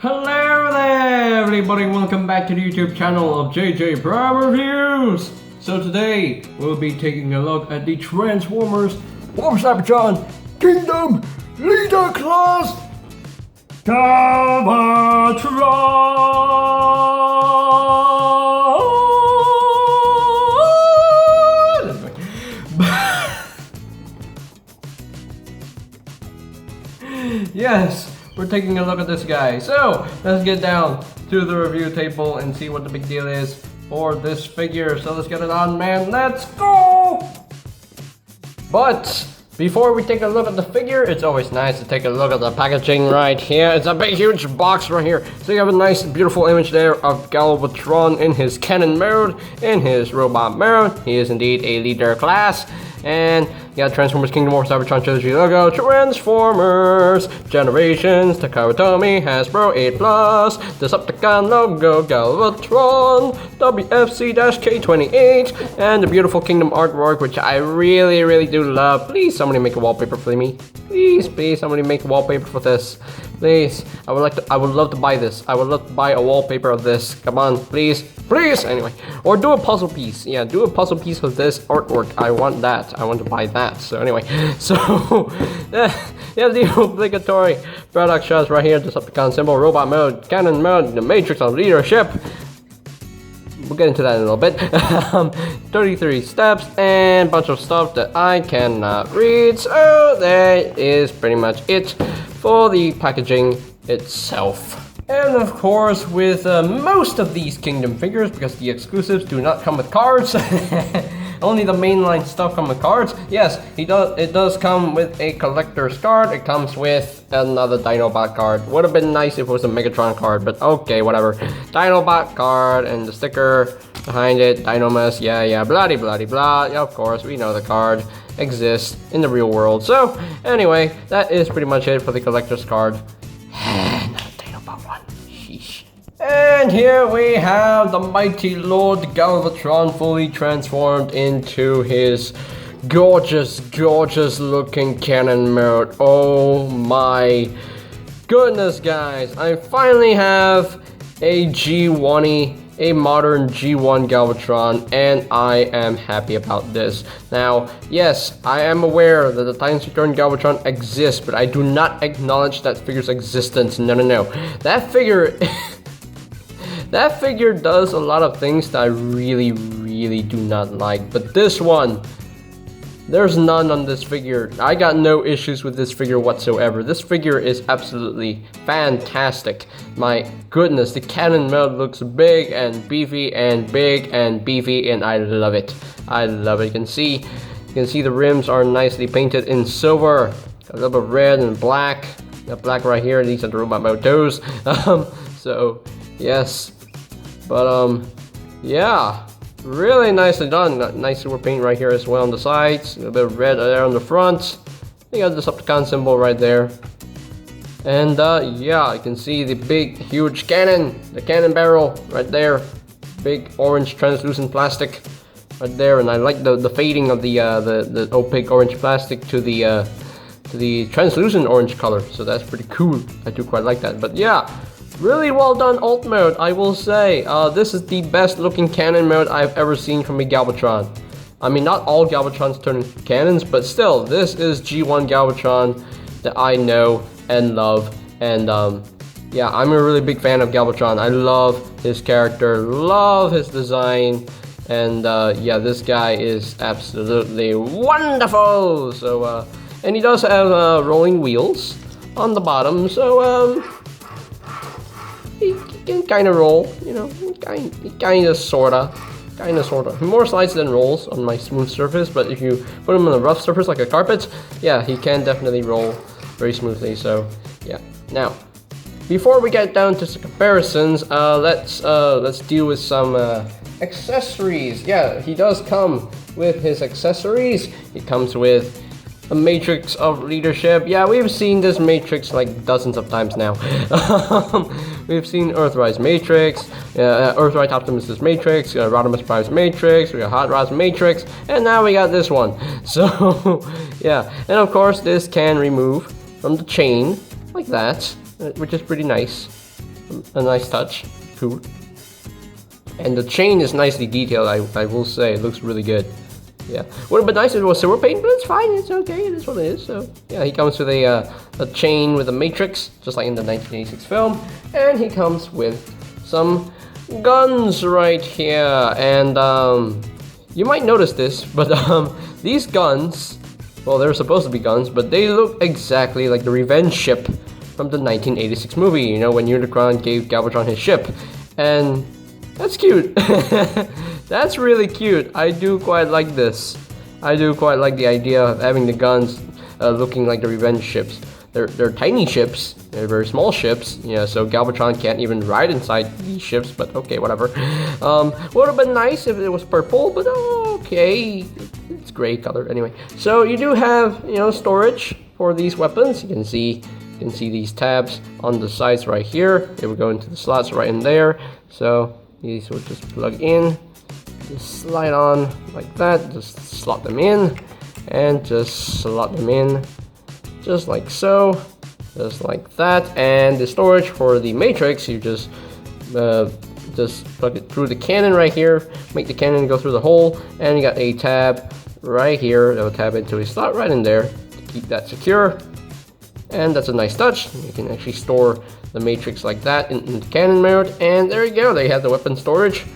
Hello there everybody, welcome back to the YouTube channel of JJ Prime Reviews! So today, we'll be taking a look at the Transformers Decepticon Kingdom Leader Class Galvatron! Yes! We're taking a look at this guy. So, let's get down to the review table and see what the big deal is for this figure. So let's get it on, man. Let's go! But before we take a look at the figure, it's always nice to take a look at the packaging right here. It's a big, huge box right here. So you have a nice, beautiful image there of Galvatron in his cannon mode, in his robot mode. He is indeed a leader class. And you got Transformers Kingdom War Cybertron Trilogy logo, Transformers, Generations, Takara Hasbro 8+, Decepticon logo, Galvatron, WFC-K28, and the beautiful Kingdom artwork, which I really do love. Please, somebody make a wallpaper for me. Please, somebody make a wallpaper for this. Please, I would love to buy this. I would love to buy a wallpaper of this. Come on, please. Anyway, or do a puzzle piece. Yeah, do a puzzle piece of this artwork. I want that. I want to buy that. So anyway, so yeah, the obligatory product shots right here. Decepticon symbol, robot mode, cannon mode, the matrix of leadership. We'll get into that in a little bit. 33 steps and a bunch of stuff that I cannot read. So that is pretty much it for the packaging itself. And of course, with most of these Kingdom figures, because the exclusives do not come with cards, only the mainline stuff come with cards. Yes, it does come with a collector's card. It comes with another Dinobot card. Would have been nice if it was a Megatron card, but okay, whatever. Dinobot card and the sticker behind it, Dynamus, yeah, blah. Yeah, of course, we know the card exists in the real world. So anyway, that is pretty much it for the collector's card. And here we have the mighty Lord Galvatron fully transformed into his gorgeous looking cannon mode. Oh my goodness, guys. I finally have a G1-y, a modern G1 Galvatron, and I am happy about this. Now, yes, I am aware that the Titans Return Galvatron exists, but I do not acknowledge that figure's existence. No. That figure... That figure does a lot of things that I really do not like. But this one, there's none on this figure. I got no issues with this figure whatsoever. This figure is absolutely fantastic. My goodness, the cannon mode looks big and beefy, and I love it. You can see the rims are nicely painted in silver. A little bit of red and black. That black right here, these are the robot mode toes. So yes. But yeah, really nicely done. Nice silver paint right here as well on the sides. A little bit of red there on the front. You got the Decepticon symbol right there. And yeah, you can see the big, huge cannon, the cannon barrel right there. Big orange translucent plastic right there. And I like the fading of the opaque orange plastic to the translucent orange color. So that's pretty cool. I do quite like that. But yeah. Really well done alt mode, I will say. This is the best looking cannon mode I've ever seen from a Galvatron. I mean, not all Galvatrons turn into cannons, but still, this is G1 Galvatron that I know and love. And yeah, I'm a really big fan of Galvatron. I love his character, love his design. And yeah, this guy is absolutely wonderful. So, and he does have rolling wheels on the bottom. So, he can kind of roll, you know, kind of, sorta. More slides than rolls on my smooth surface, but if you put him on a rough surface like a carpet, yeah, he can definitely roll very smoothly. So, yeah. Now, before we get down to some comparisons, let's deal with some accessories. Yeah, he does come with his accessories. He comes with a matrix of leadership. Yeah, we've seen this matrix like dozens of times now. We've seen Earthrise Matrix, Earthrise Optimus's Matrix, Rodimus Prime's Matrix, we got Hot Rod's Matrix, and now we got this one. So, yeah. And of course, this can remove from the chain, like that, which is pretty nice. a nice touch. Cool. And the chain is nicely detailed, I will say. It looks really good. Yeah. Would have been nice if it was silver paint, but it's fine. It's okay. It is what it is. So, yeah, he comes with a chain with a matrix, just like in the 1986 film. And he comes with some guns right here. And you might notice this, but these guns, well, they're supposed to be guns, but they look exactly like the revenge ship from the 1986 movie. You know, when Unicron gave Galvatron his ship. And that's cute. That's really cute. I do quite like this. I do quite like the idea of having the guns looking like the revenge ships. They're tiny ships. They're very small ships. Yeah, so Galvatron can't even ride inside these ships, but okay, whatever. Would have been nice if it was purple, but okay. It's gray color anyway. So you do have, you know, storage for these weapons. You can see these tabs on the sides right here. They will go into the slots right in there. So these will just plug in, just slide on like that, just slot them in, and just slot them in, just like so, just like that. And the storage for the matrix, you just plug it through the cannon right here, make the cannon go through the hole, and you got a tab right here that will tab into a slot right in there to keep that secure. And that's a nice touch. You can actually store the matrix like that in the cannon mode, and there you go. They have the weapon storage,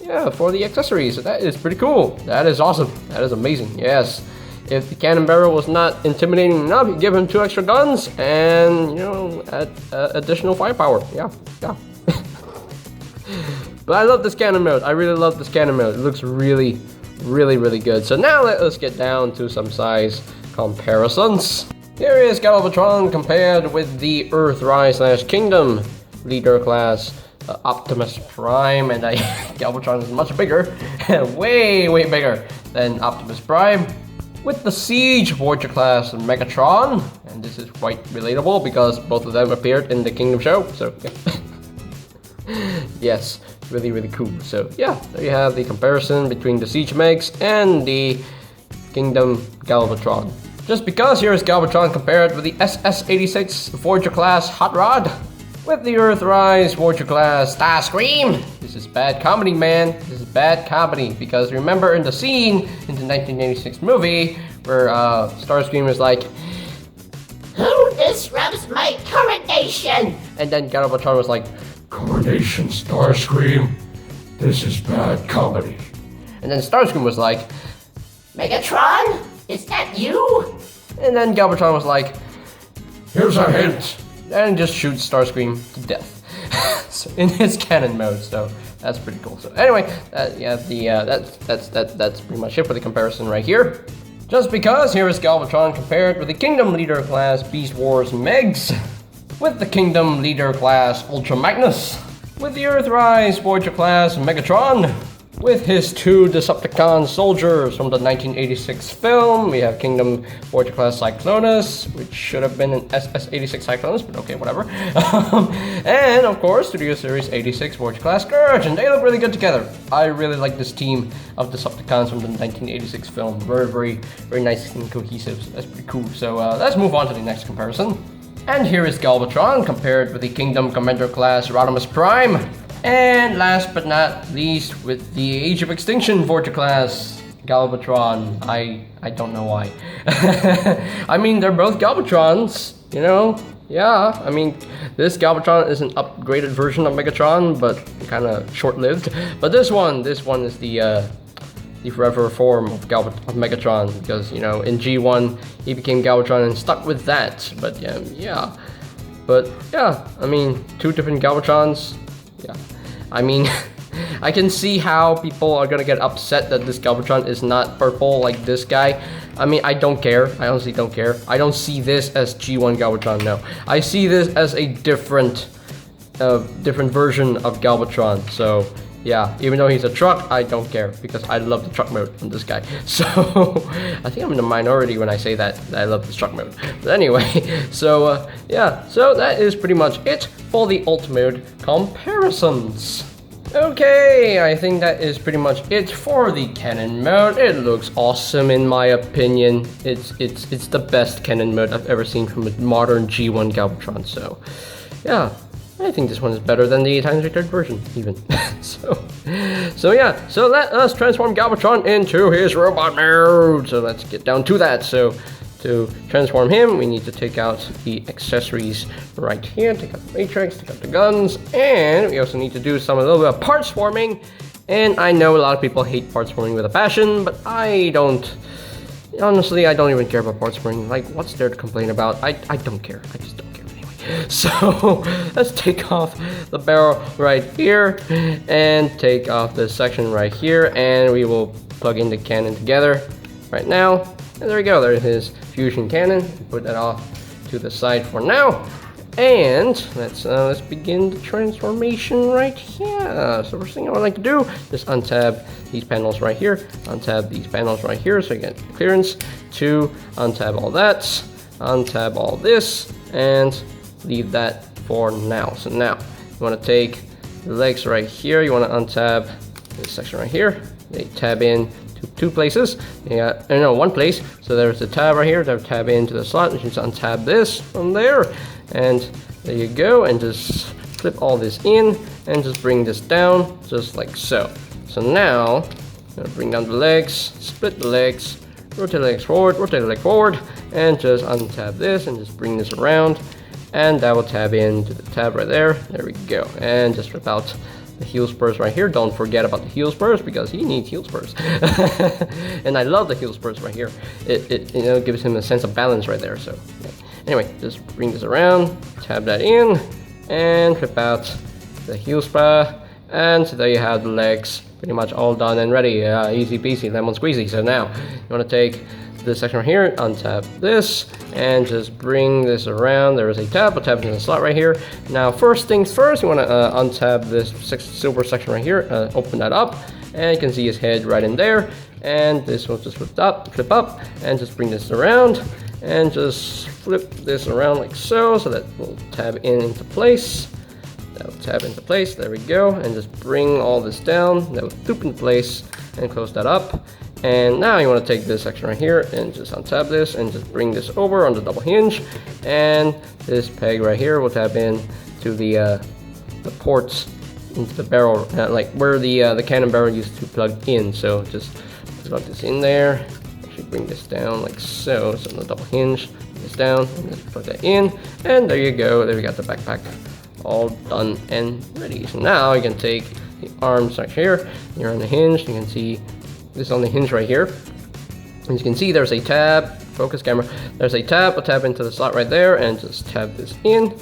yeah, for the accessories. So that is pretty cool. That is awesome. That is amazing. Yes, if the cannon barrel was not intimidating enough, you give him 2 extra guns, and you know, add additional firepower. Yeah. But I love this cannon mode. I really love this cannon mode. It looks really good. So now let us get down to some size comparisons. Here is Galvatron compared with the Earthrise / Kingdom Leader class Optimus Prime, and Galvatron is much bigger, way bigger than Optimus Prime. With the Siege Voyager class Megatron, and this is quite relatable because both of them appeared in the Kingdom show, so yeah. Yes, really cool. So yeah, there you have the comparison between the Siege Megs and the Kingdom Galvatron. Just because here is Galvatron compared with the SS-86 Voyager class Hot Rod, with the Earthrise Voyager class Starscream. This is bad comedy, man. This is bad comedy, because remember in the scene in the 1986 movie where Starscream was like, "Who disrupts my coronation?" And then Galvatron was like, "Coronation, Starscream. This is bad comedy." And then Starscream was like, "Megatron? Is that you?" And then Galvatron was like, "Here's a hint," and just shoots Starscream to death. So, in his cannon mode, so that's pretty cool. So anyway, that's pretty much it for the comparison right here. Just because here is Galvatron compared with the Kingdom Leader class Beast Wars Megs, with the Kingdom Leader class Ultra Magnus, with the Earthrise Voyager class Megatron, with his 2 Decepticon soldiers from the 1986 film. We have Kingdom Voyager class Cyclonus, which should have been an SS-86 Cyclonus, but okay, whatever. And of course, Studio Series 86 Voyager class Scourge, and they look really good together. I really like this team of Decepticons from the 1986 film. Very nice and cohesive, so that's pretty cool. So let's move on to the next comparison. And here is Galvatron compared with the Kingdom Commander class Rodimus Prime. And last but not least, with the Age of Extinction Voyager class Galvatron. I don't know why. I mean, they're both Galvatrons, you know? Yeah, I mean, this Galvatron is an upgraded version of Megatron, but kind of short-lived. But this one is the forever form of Megatron, because, you know, in G1 he became Galvatron and stuck with that. But yeah. But yeah, I mean, 2 different Galvatrons. Yeah, I mean, I can see how people are gonna get upset that this Galvatron is not purple like this guy. I mean, I don't care. I honestly don't care. I don't see this as G1 Galvatron, no. I see this as a different version of Galvatron. So yeah, even though he's a truck, I don't care, because I love the truck mode on this guy. So I think I'm in the minority when I say that I love this truck mode. But anyway, so yeah, so that is pretty much it for the alt mode comparisons. Okay, I think that is pretty much it for the cannon mode. It looks awesome in my opinion. It's the best cannon mode I've ever seen from a modern G1 Galvatron. So yeah. I think this one is better than the times returned version, even. so yeah, so let us transform Galvatron into his robot mode. So let's get down to that. So to transform him, we need to take out the accessories right here. Take out the matrix, take out the guns, and we also need to do a little bit of parts forming. And I know a lot of people hate parts forming with a passion, but I don't. Honestly, I don't even care about parts forming. Like, what's there to complain about? I don't care. I just don't care anyway. So let's take off the barrel right here and take off this section right here, and we will plug in the cannon together right now. And there we go. There's his fusion cannon. Put that off to the side for now. And let's begin the transformation right here. So first thing I would like to do is untab these panels right here, untab these panels right here, so you get clearance to untab all that, untab all this, and leave that for now. So now you want to take the legs right here. You want to untab this section right here. They tab in to two places. Yeah, no, one place. So there's the tab right here. That tab into the slot. You just untab this from there. And there you go, and just flip all this in and just bring this down just like so. So now I'm gonna bring down the legs, split the legs, rotate the legs forward, rotate the leg forward, and just untab this and just bring this around, and that will tab into the tab right there. There we go. And just rip out the heel spurs right here. Don't forget about the heel spurs, because he needs heel spurs. And I love the heel spurs right here. It gives him a sense of balance right there. So yeah. Anyway, just bring this around, tab that in, and flip out the heel spur, and so there you have the legs pretty much all done and ready. Easy peasy, lemon squeezy. So now you want to take this section right here, untap this, and just bring this around. There is a tab, we'll tap into the slot right here. Now first things first, you want to untab this silver section right here, open that up, and you can see his head right in there. And this will just flip up, and just bring this around, and just flip this around like so, so that will tab into place. That will tab into place, there we go, and just bring all this down. That will doop into place and close that up. And now you want to take this section right here and just untab this and just bring this over on the double hinge, and this peg right here will tab in to the ports into the barrel, like where the cannon barrel used to plug in. So just plug this in there. Actually bring this down like so. So on the double hinge, this down, and just plug that in, and there you go. There we got the backpack all done and ready. So now you can take the arms right here. You're on the hinge. You can see this on the hinge right here. As you can see, there's a tab. Focus camera. There's a tab. I'll tap into the slot right there and just tab this in,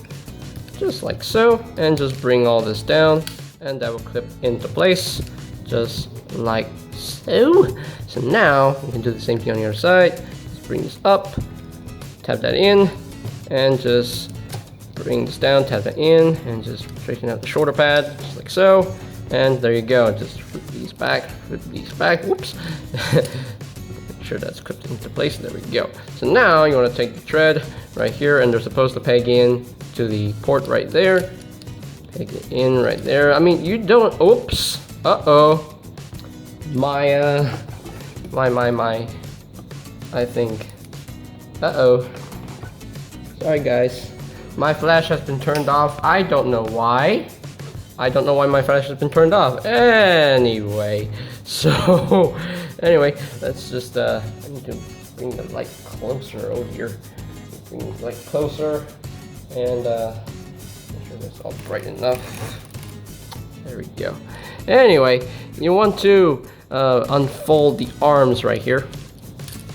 just like so, and just bring all this down, and that will clip into place, just like so. So now you can do the same thing on the other side. Just bring this up, tap that in, and just bring this down, tap that in, and just straighten out the shoulder pad, just like so. And there you go. Just flip these back, whoops. Make sure that's clipped into place, there we go. So now you want to take the tread right here, and they're supposed to peg in to the port right there. Peg it in right there. I mean, you don't, oops, uh-oh. My, I think, uh-oh. Sorry guys, my flash has been turned off. I don't know why. I don't know why my flash has been turned off. Anyway, so anyway, let's just I need to bring the light closer over here. Bring the light closer, and make sure that's all bright enough. There we go. Anyway, you want to unfold the arms right here.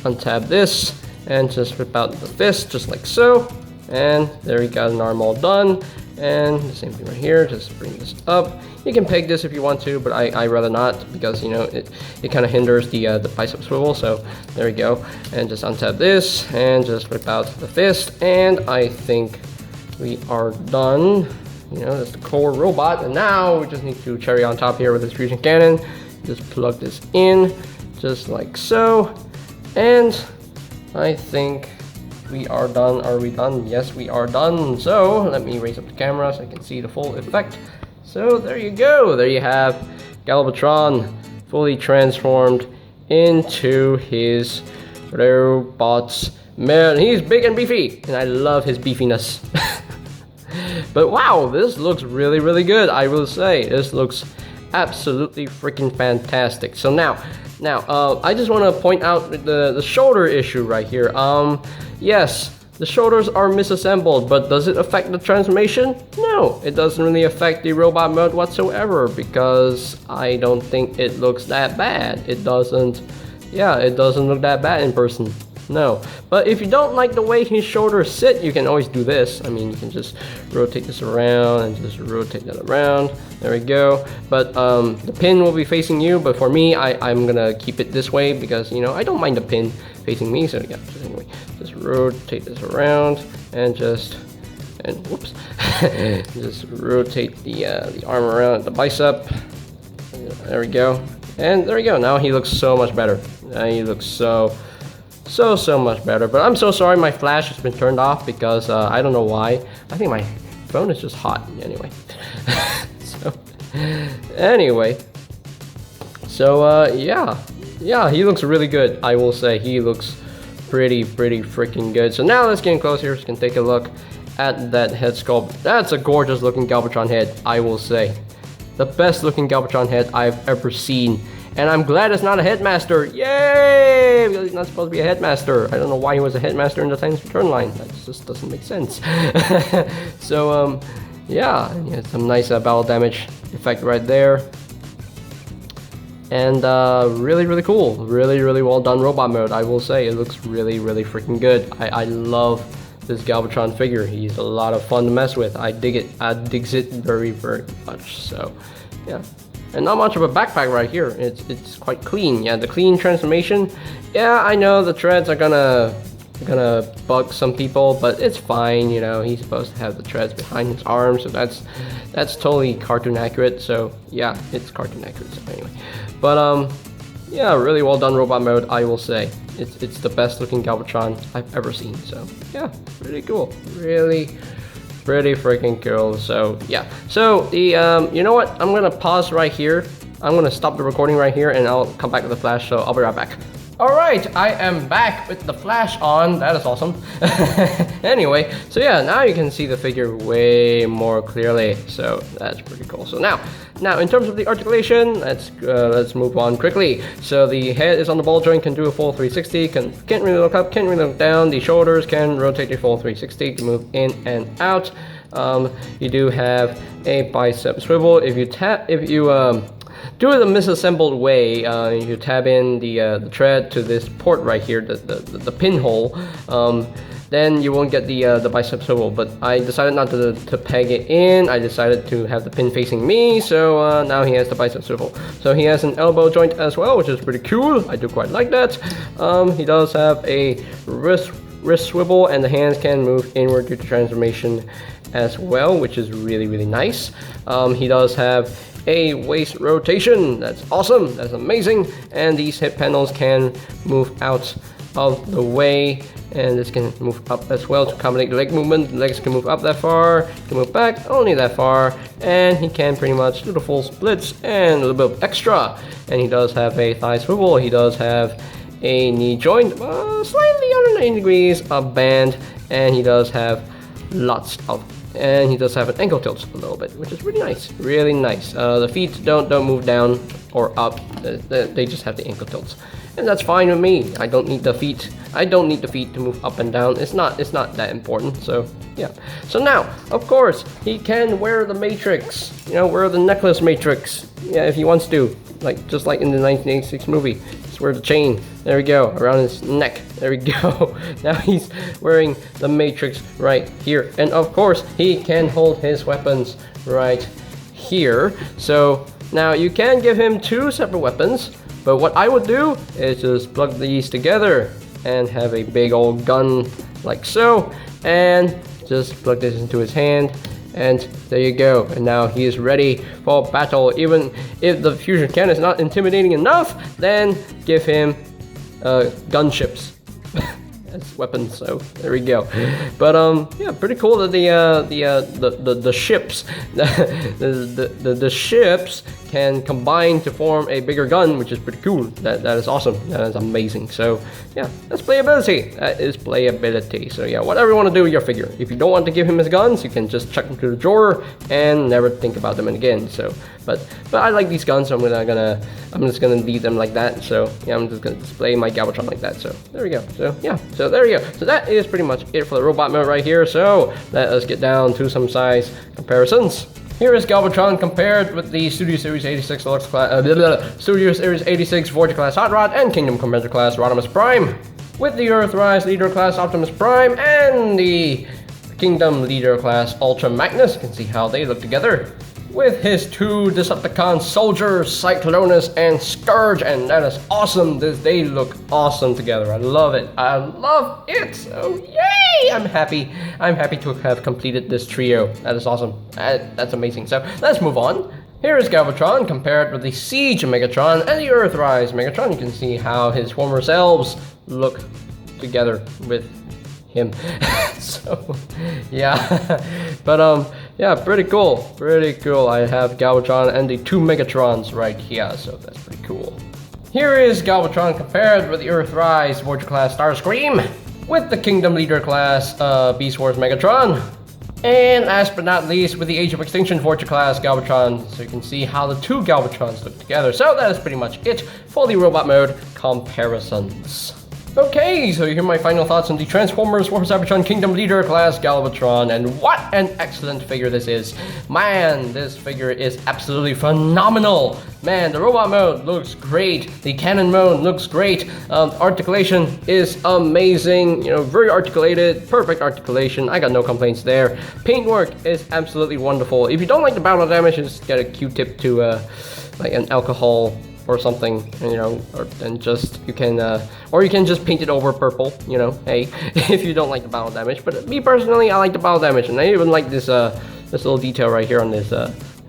Untab this and just rip out the fist just like so. And there we got an arm all done. And the same thing right here, just bring this up. You can peg this if you want to, but I rather not, because you know it kind of hinders the bicep swivel. So there we go. And just untap this and just rip out the fist, and I think we are done. You know, that's the core robot, and now we just need to cherry on top here with this fusion cannon. Just plug this in just like so, and I think we are done. Are we done? Yes, we are done. So let me raise up the camera so I can see the full effect. So there you go. There you have Galvatron fully transformed into his robots. Man, he's big and beefy, and I love his beefiness. But wow, this looks really, really good. I will say, this looks absolutely freaking fantastic. So now, I just want to point out the shoulder issue right here. Yes, the shoulders are misassembled, but does it affect the transformation? No, it doesn't really affect the robot mode whatsoever, because I don't think it looks that bad. It doesn't, yeah, it doesn't look that bad in person. No, but if you don't like the way his shoulders sit, you can always do this. I mean, you can just rotate this around and just rotate that around. There we go. But the pin will be facing you, but for me, I'm gonna keep it this way because, you know, I don't mind the pin facing me. So yeah, just anyway, just rotate this around and whoops, just rotate the arm around the bicep. There we go, and there we go. Now he looks so much better. Now he looks so much better. But I'm so sorry my flash has been turned off because I don't know why. I think my phone is just hot anyway. Yeah, he looks really good. I will say he looks pretty freaking good. So now let's get in close here so you can take a look at that head sculpt. That's a gorgeous looking Galvatron head, I will say. The best looking Galvatron head I've ever seen. And I'm glad it's not a headmaster. Yay! Because he's not supposed to be a headmaster. I don't know why he was a headmaster in the Titan's Return line. That just doesn't make sense. So, yeah, he has some nice battle damage effect right there. And really cool. Really well done robot mode, I will say. It looks really freaking good. I love this Galvatron figure. He's a lot of fun to mess with. I dig it. I digs it very much. So, yeah. And not much of a backpack right here. It's quite clean. Yeah, the clean transformation. Yeah, I know the treads are gonna bug some people, but it's fine. You know, he's supposed to have the treads behind his arms, so that's totally cartoon accurate. So yeah, it's cartoon accurate. So anyway, but yeah, really well done robot mode, I will say. It's the best looking Galvatron I've ever seen. So yeah, really cool. Really pretty freaking cool. So yeah, so the you know what, I'm gonna pause right here. I'm gonna stop the recording right here and I'll come back with the flash. So I'll be right back. Alright, I am back with the flash on. That is awesome. Anyway, so yeah, now you can see the figure way more clearly. So that's pretty cool. So now in terms of the articulation, let's move on quickly. So the head is on the ball joint, can do a full 360, can't really look up, can't really look down. The shoulders can rotate a full 360 to move in and out. You do have a bicep swivel. If you do it the misassembled way, you tab in the tread to this port right here, the pinhole, then you won't get the bicep swivel. But I decided not to peg it in. I decided to have the pin facing me, so now he has the bicep swivel. So he has an elbow joint as well, which is pretty cool. I do quite like that. He does have a wrist swivel, and the hands can move inward due to transformation as well, which is really nice. He does have a waist rotation. That's awesome. That's amazing. And these hip panels can move out of the way, and this can move up as well to accommodate the leg movement. The legs can move up that far, can move back only that far, and he can pretty much do the full splits and a little bit of extra. And he does have a thigh swivel. He does have a knee joint, slightly under 90 degrees, a band, and he does have and he does have an ankle tilt a little bit, which is really nice, really nice. The feet don't move down or up. They just have the ankle tilts, and that's fine with me. I don't need the feet. I don't need the feet to move up and down. It's not that important. So yeah. So now, of course, he can wear the matrix. You know, wear the necklace matrix. Yeah, if he wants to, just like in the 1986 movie. Just wear the chain. There we go, around his neck. There we go. Now he's wearing the matrix right here, and of course he can hold his weapons right here. So now you can give him two separate weapons, but what I would do is just plug these together and have a big old gun like so, and just plug this into his hand, and there you go. And now he is ready for battle. Even if the fusion cannon is not intimidating enough, then give him gunships as weapons. So there we go. But yeah, pretty cool that the ships the ships can combine to form a bigger gun, which is pretty cool. That is awesome. That is amazing. So yeah, that's playability. That is playability. So yeah, whatever you want to do with your figure. If you don't want to give him his guns, you can just chuck them to the drawer and never think about them again. So, but I like these guns, so I'm just gonna leave them like that. So yeah, I'm just gonna display my Galvatron like that. So there we go. So yeah, so there you go. So that is pretty much it for the robot mode right here. So let us get down to some size comparisons. Here is Galvatron compared with the Studio Series 86 Deluxe class, Studio Series 86 Voyager class Hot Rod and Kingdom Commander class Rodimus Prime, with the Earthrise Leader class Optimus Prime and the Kingdom Leader class Ultra Magnus. You can see how they look together, with his two Decepticon soldiers, Cyclonus and Scourge, and that is awesome. They look awesome together. I love it. I love it. So yay! I'm happy to have completed this trio. That is awesome. That's amazing. So let's move on. Here is Galvatron compared with the Siege Megatron and the Earthrise Megatron. You can see how his former selves look together with him. So yeah, but yeah, pretty cool. I have Galvatron and the two Megatrons right here, so that's pretty cool. Here is Galvatron compared with the Earthrise Voyager class Starscream, with the Kingdom Leader class Beast Wars Megatron, and last but not least with the Age of Extinction Voyager class Galvatron. So you can see how the two Galvatrons look together. So that is pretty much it for the robot mode comparisons. Okay, so you hear my final thoughts on the Transformers War Cybertron Kingdom Leader class Galvatron, and what an excellent figure this is. Man, this figure is absolutely phenomenal. Man, the robot mode looks great, the cannon mode looks great, articulation is amazing, you know, very articulated, perfect articulation, I got no complaints there. Paintwork is absolutely wonderful. If you don't like the battle damage, just get a Q-tip to like an alcohol or something, you know, or you can just paint it over purple, you know, hey, if you don't like the battle damage. But me personally, I like the battle damage, and I even like this little detail right here on this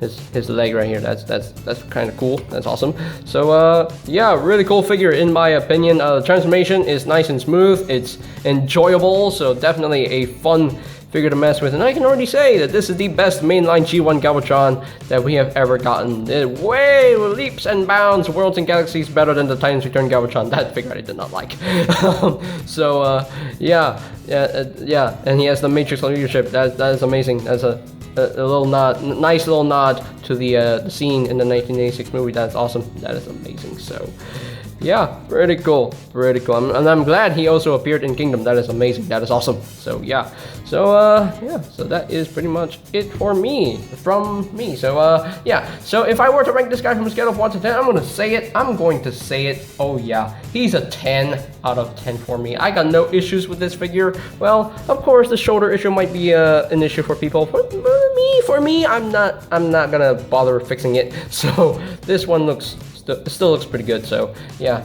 his leg right here. That's kind of cool. That's awesome. So yeah, really cool figure in my opinion. The transformation is nice and smooth. It's enjoyable, so definitely a fun figure to mess with, and I can already say that this is the best mainline G1 Galvatron that we have ever gotten. It way leaps and bounds, worlds and galaxies better than the Titans Return Galvatron. That figure I did not like. So yeah, and he has the Matrix leadership. That is amazing. That's a little nod, nice little nod to the scene in the 1986 movie. That's awesome. That is amazing. So yeah, pretty cool. And I'm glad he also appeared in Kingdom. That is amazing. That is awesome. So yeah. So yeah, so that is pretty much it from me. So yeah, so if I were to rank this guy from a scale of 1 to 10, I'm going to say it. Oh yeah, he's a 10 out of 10 for me. I got no issues with this figure. Well, of course, the shoulder issue might be an issue for people. For me, I'm not gonna bother fixing it. So this one still looks pretty good. So yeah,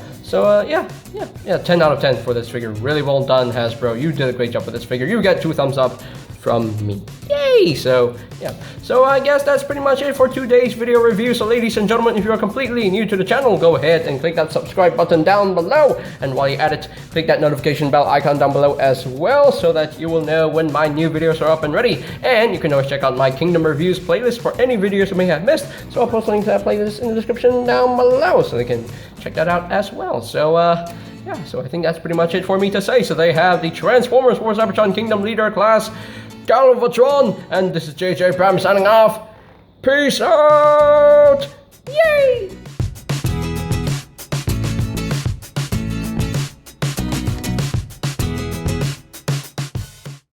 yeah, 10 out of 10 for this figure. Really well done, Hasbro. You did a great job with this figure. You get 2 thumbs up from me. Yay! So yeah, so I guess that's pretty much it for today's video review. So ladies and gentlemen, if you are completely new to the channel, go ahead and click that subscribe button down below, and while you're at it, click that notification bell icon down below as well, so that you will know when my new videos are up and ready. And you can always check out my Kingdom Reviews playlist for any videos you may have missed, so I'll post a link to that playlist in the description down below, so you can check that out as well. So yeah, so I think that's pretty much it for me to say. So they have the Transformers War Cybertron Kingdom Leader class Galvatron, and this is JJ Prime signing off. Peace out! Yay!